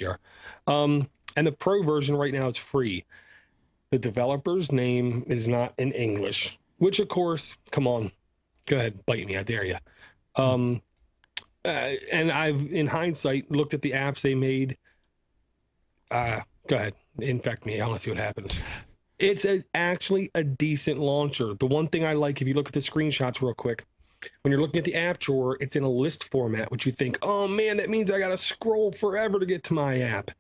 Yeah. And the pro version right now is free. The developer's name is not in English, which of course, come on, go ahead, bite me, I dare you. And I've, in hindsight, looked at the apps they made. Go ahead, infect me. I want to see what happens. It's actually a decent launcher. The one thing I like, if you look at the screenshots real quick, when you're looking at the app drawer, it's in a list format, which you think, oh man, that means I got to scroll forever to get to my app.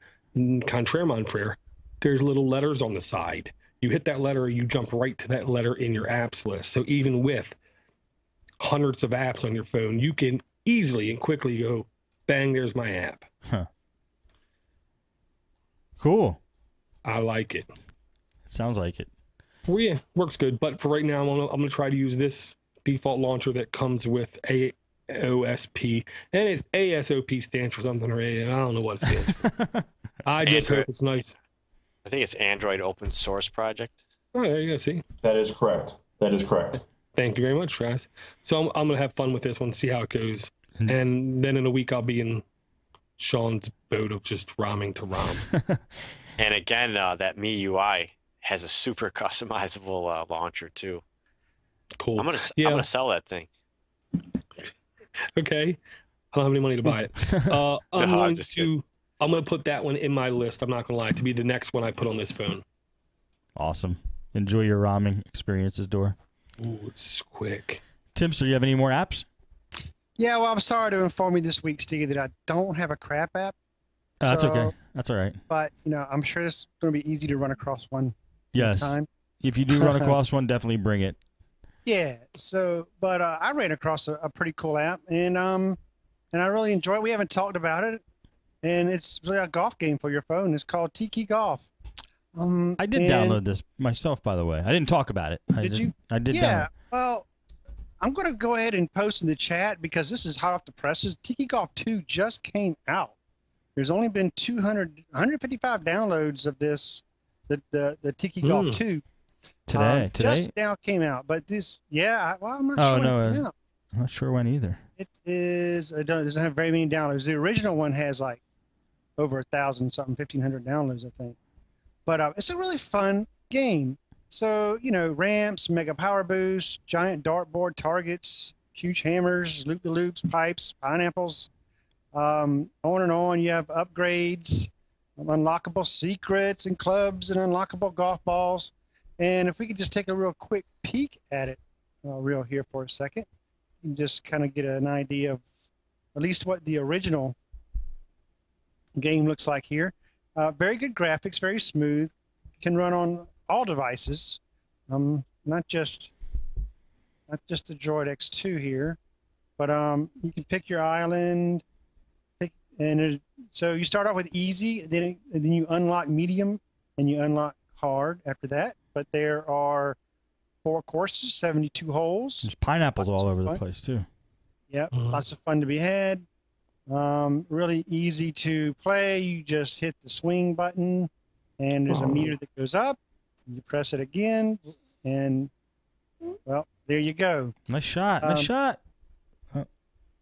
Contraire, mon frere, there's little letters on the side. You hit that letter, you jump right to that letter in your apps list. So even with hundreds of apps on your phone, you can easily and quickly go, bang, there's my app. Huh. Cool. I like it. Sounds like it. Well, yeah, works good. But for right now, I'm gonna try to use this default launcher that comes with AOSP, and it ASOP stands for something, or I don't know what it stands for. I just hope it's nice. I think it's Android Open Source Project. Oh, there you go. See, that is correct. That is correct. Thank you very much, guys. So I'm gonna have fun with this one, see how it goes, and then in a week I'll be in Sean's boat of just ROMing to ROM. And again, that MIUI has a super customizable launcher too. Cool. I'm gonna sell that thing. Okay. I don't have any money to buy it. I'm gonna put that one in my list. I'm not gonna lie, to be the next one I put on this phone. Awesome. Enjoy your ROMing experiences, Dora. Ooh, it's quick. Timster, do you have any more apps? Yeah, well, I'm sorry to inform you this week, Steve, that I don't have a crap app. Oh, that's okay. That's all right. But, you know, I'm sure it's going to be easy to run across one yes. time. If you do run across one, definitely bring it. Yeah. So, but I ran across a pretty cool app, and I really enjoy it. We haven't talked about it, and it's really a golf game for your phone. It's called Tiki Golf. I did download this myself, by the way. I didn't talk about it. Did you? I did. Yeah. Download. Well, I'm going to go ahead and post in the chat because this is hot off the presses. Tiki Golf 2 just came out. There's only been 155 downloads of this, the Tiki Golf 2. Today? Just now came out. But this, yeah, well, I'm not sure when it came out. I'm not sure when either. It doesn't have very many downloads. The original one has like over 1,000 something, 1,500 downloads, I think. But it's a really fun game. So, you know, ramps, mega power boosts, giant dartboard targets, huge hammers, loop-de-loops, pipes, pineapples, on and on. You have upgrades, unlockable secrets and clubs and unlockable golf balls. And if we could just take a real quick peek at it real here for a second, you can just kind of get an idea of at least what the original game looks like here. Very good graphics, very smooth, can run on all devices, not just the Droid X2 here, but you can pick your island, so you start off with easy, then you unlock medium, and you unlock hard after that. But there are 4 courses, 72 holes. There's pineapples all over the place too. Yep, lots of fun to be had. Really easy to play. You just hit the swing button, and there's a meter that goes up. You press it again, and well, there you go. Nice shot. Nice shot. Oh,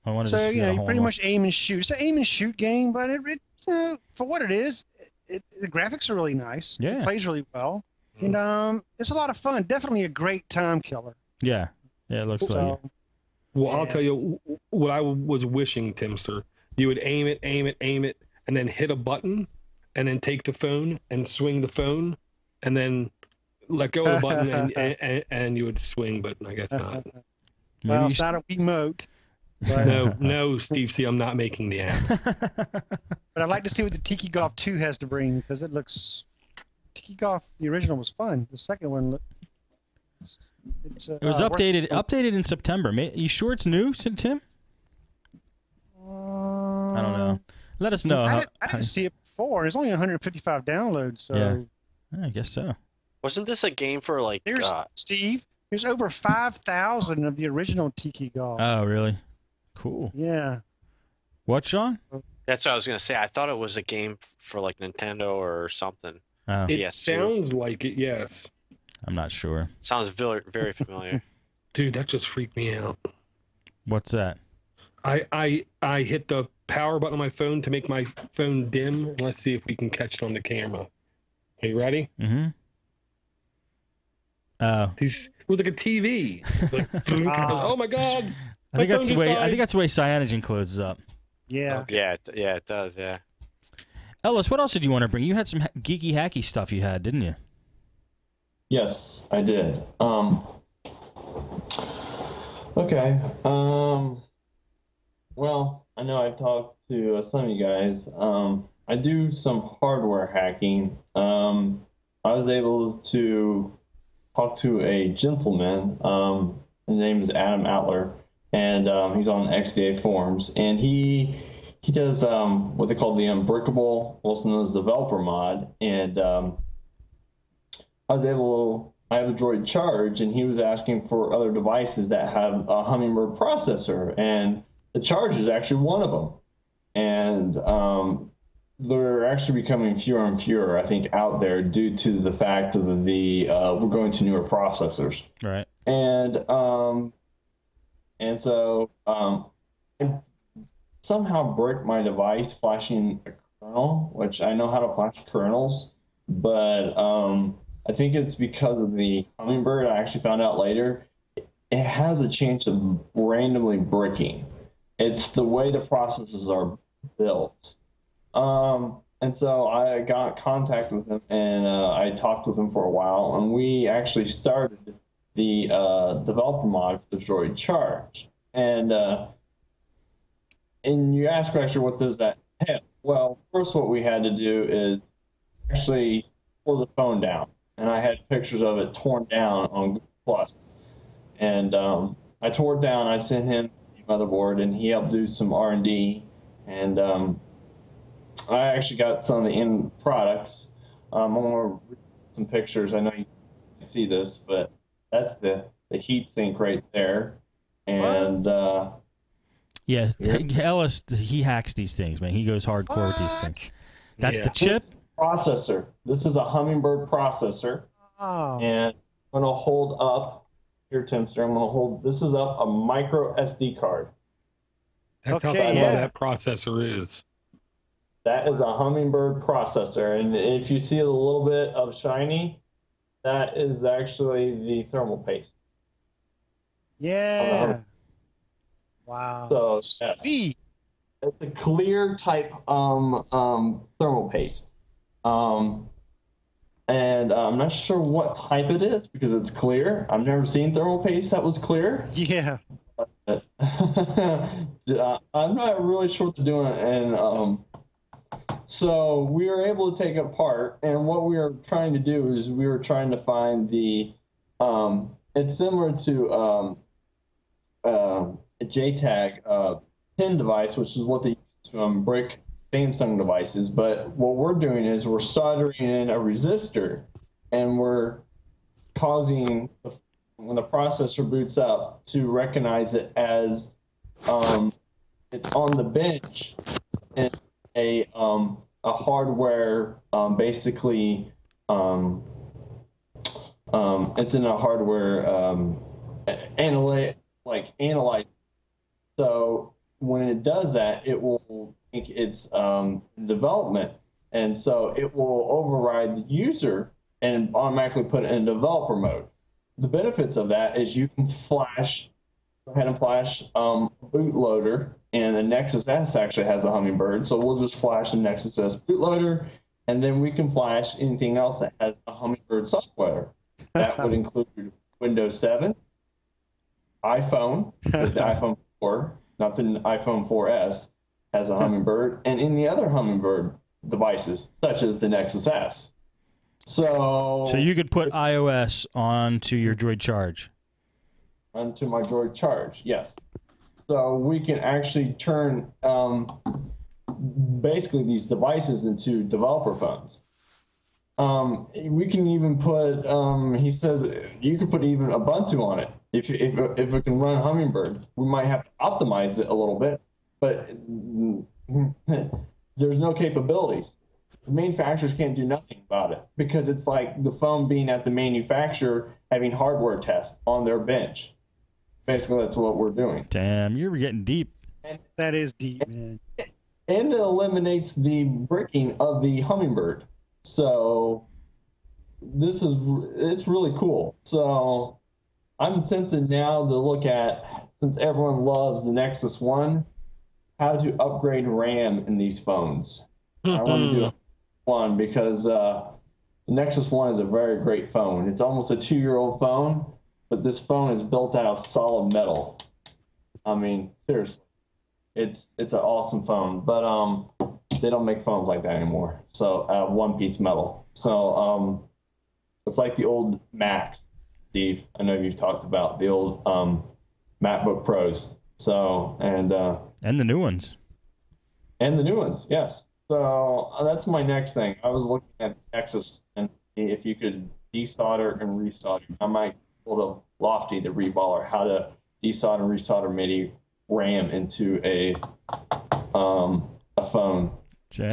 I wanted so to you know, you pretty much aim and shoot. It's an aim and shoot game, but it you know, for what it is, the graphics are really nice. Yeah. It plays really well, and it's a lot of fun. Definitely a great time killer. Yeah. Yeah, it looks like it. Well, I'll tell you what I was wishing, Timster. You would aim it, and then hit a button, and then take the phone and swing the phone, and then let go of the button, and you would swing, but I guess not. Well, it's not a Wiimote. But... No, Steve C, I'm not making the app. But I'd like to see what the Tiki Golf 2 has to bring, because it looks... Tiki Golf, the original was fun. The second one... it was updated in September. You sure it's new, Tim? I don't know. Let us know. I didn't see it before. There's only 155 downloads, so yeah, I guess so. Wasn't this a game for like? There's Steve. There's over 5,000 of the original Tiki Golf. Oh, really? Cool. Yeah. What, Sean? That's what I was gonna say. I thought it was a game for like Nintendo or something. Oh. It sounds like it. Yes. I'm not sure. Sounds very, very familiar. Dude, that just freaked me out. What's that? I hit the power button on my phone to make my phone dim. And let's see if we can catch it on the camera. Are you ready? Mm-hmm. It was like a TV. Like, oh my god! I think that's the way Cyanogen closes up. Yeah. Yeah, it does. Yeah. Ellis, what else did you want to bring? You had some geeky hacky stuff you had, didn't you? Yes, I did. Okay. Well, I know I've talked to some of you guys. I do some hardware hacking. I was able to talk to a gentleman. His name is Adam Outler, and he's on XDA forums, and he does what they call the Unbreakable, also known as developer mod, and I have a Droid Charge, and he was asking for other devices that have a Hummingbird processor, and the Charge is actually one of them. And they're actually becoming fewer and fewer, I think, out there due to the fact of we're going to newer processors. Right. And so I somehow bricked my device flashing a kernel, which I know how to flash kernels, but I think it's because of the Hummingbird. I actually found out later it has a chance of randomly bricking. It's the way the processes are built. And so I got in contact with him, and I talked with him for a while, and we actually started the developer mod for the Droid Charge. And you ask, actually, what does that entail? Well, first what we had to do is actually pull the phone down. And I had pictures of it torn down on Google Plus. And I tore it down. I sent him the motherboard, and he helped do some R&D. And I actually got some of the end products. I'm going to read some pictures. I know you can see this, but that's the heat sink right there. And yeah, Ellis, he hacks these things, man. He goes hardcore with these things. That's the chip. This processor. This is a Hummingbird processor. Oh. And I'm going to hold up here, Timster. I'm going to hold this is up a micro SD card. That's how Okay, slow yeah. that processor is. That is a Hummingbird processor, and if you see a little bit of shiny, that is actually the thermal paste. Yeah. Wow. So yes, Sweet. it's a clear type thermal paste, and I'm not sure what type it is because it's clear. I've never seen thermal paste that was clear. Yeah. I'm not really sure what to do, and so we were able to take it apart, and what we were trying to do is we were trying to find the it's similar to a JTAG pin device, which is what they use to brick Samsung devices. But what we're doing is we're soldering in a resistor, and we're causing when the processor boots up to recognize it as it's on the bench and a hardware basically it's in a hardware analyze. So when it does that, it will think it's development, and so it will override the user and automatically put it in developer mode. The benefits of that is you can go ahead and flash bootloader, and the Nexus S actually has a Hummingbird, so we'll just flash the Nexus S bootloader, and then we can flash anything else that has a Hummingbird software. That would include Windows 7, iPhone, with the iPhone 4, not the iPhone 4S, has a Hummingbird, and any other Hummingbird devices, such as the Nexus S. So you could put iOS onto your Droid Charge. Onto my Droid Charge, yes. So we can actually turn basically these devices into developer phones. We can even put, he says, you can put even Ubuntu on it. If it can run Hummingbird, we might have to optimize it a little bit, but there's no capabilities. The manufacturers can't do nothing about it because it's like the phone being at the manufacturer having hardware tests on their bench. Basically, that's what we're doing. Damn, you're getting deep. That is deep, man. and it eliminates the bricking of the hummingbird. So it's really cool. So I'm tempted now to look at, since everyone loves the Nexus 1, how to upgrade RAM in these phones. I want to do one because the Nexus 1 is a very great phone. It's almost a 2-year-old phone, but this phone is built out of solid metal. I mean, seriously, it's an awesome phone, but they don't make phones like that anymore. So one-piece metal. So it's like the old Macs, Steve. I know you've talked about the old MacBook Pros. So and the new ones. And the new ones, yes. So that's my next thing. I was looking at Nexus and see if you could desolder and resolder. I might pull the Lofty, the reballer, how to desolder and resolder MIDI RAM into a phone. So,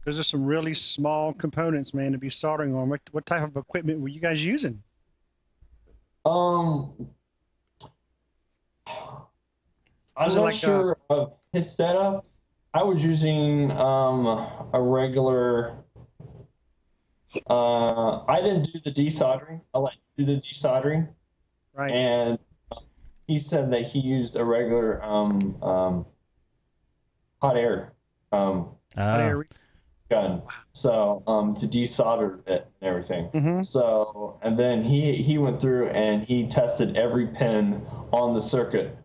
those are some really small components, man, to be soldering on. What type of equipment were you guys using? I'm not sure of his setup. I was using a regular. I didn't do the desoldering. I let you do the desoldering. Right. And he said that he used a regular hot air gun. So to desolder it and everything. Mm-hmm. So and then he went through and he tested every pin on the circuit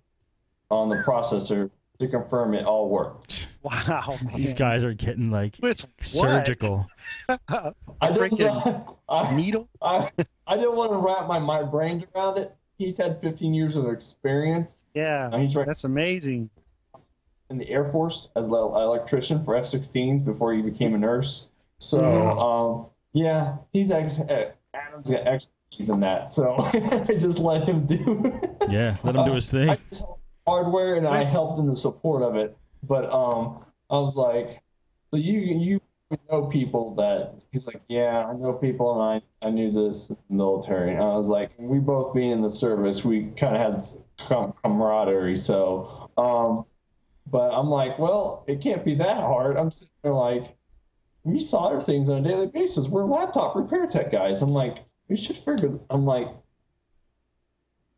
on the processor to confirm it all worked. Wow, these guys are getting like with surgical. A freaking needle. I didn't want to wrap my brain around it. He's had 15 years of experience. Yeah, that's amazing. In the Air Force as an electrician for F-16s before he became a nurse. So yeah, he's Adam's got expertise in that. So I just let him do. Yeah, let him do his thing. Hardware and I helped in the support of it, but I was like, so you know people that he's like, yeah, I know people and I knew this in the military, and I was like, we both being in the service, we kind of had camaraderie, so but I'm like, well, it can't be that hard. I'm sitting there like, we solder things on a daily basis. We're laptop repair tech guys. I'm like, we should figure. I'm like,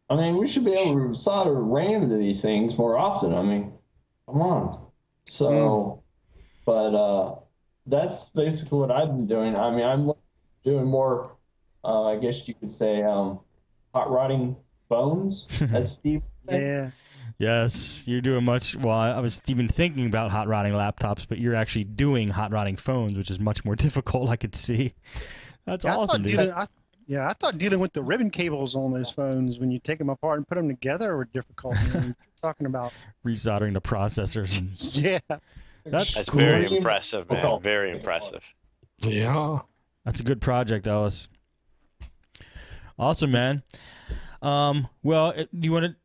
I mean, we should be able to solder RAM into these things more often. I mean, come on. So, but that's basically what I've been doing. I mean, I'm doing more, I guess you could say, hot rodding phones, as Steve said. Yeah. Yes, you're doing much. Well, I was even thinking about hot rodding laptops, but you're actually doing hot rodding phones, which is much more difficult, I could see. That's awesome, dude. I thought dealing with the ribbon cables on those phones when you take them apart and put them together were difficult. You're talking about resoldering the processors. And... yeah. That's cool. Very impressive, man. Very impressive. Yeah. That's a good project, Ellis. Awesome, man. Well, you want to...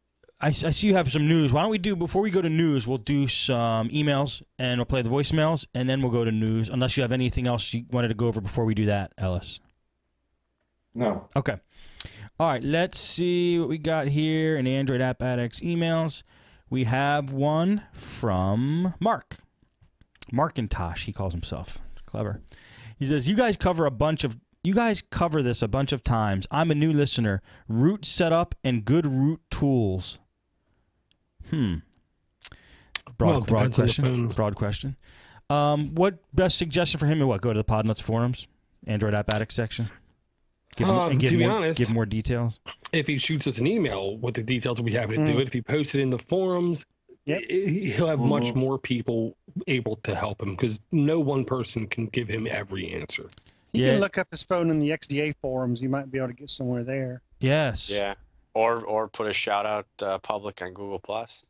I see you have some news. Why don't we do, before we go to news, we'll do some emails, and we'll play the voicemails, and then we'll go to news, unless you have anything else you wanted to go over before we do that, Ellis. No. Okay. All right, let's see what we got here in Android App Addicts emails. We have one from Mark. Markintosh, he calls himself. Clever. He says, you guys cover this a bunch of times. I'm a new listener. Root setup and good root tools. Broad question. What best suggestion for him? What, go to the Podnutz forums, Android App Addict section? Give more details. If he shoots us an email with the details, we'll be happy to do it. If he posts it in the forums, he'll have much more people able to help him, because no one person can give him every answer. He can look up his phone in the XDA forums. You might be able to get somewhere there. Yes. Yeah. Or put a shout out public on Google Plus.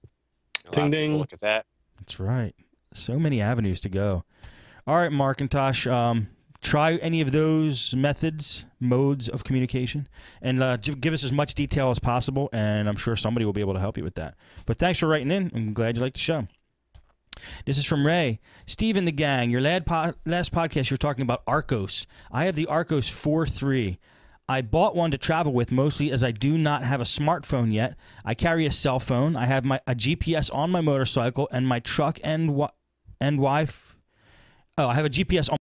Ding ding. Look at that. That's right. So many avenues to go. All right, Markintosh. Try any of those modes of communication, and give us as much detail as possible, and I'm sure somebody will be able to help you with that. But thanks for writing in. I'm glad you liked the show. This is from Ray. Steve and the gang, your last podcast, you're talking about Arcos. I have the Arcos 4.3. I bought one to travel with, mostly as I do not have a smartphone yet. I carry a cell phone. I have a GPS on my motorcycle, and my truck and and Wi-Fi. Oh, I have a GPS on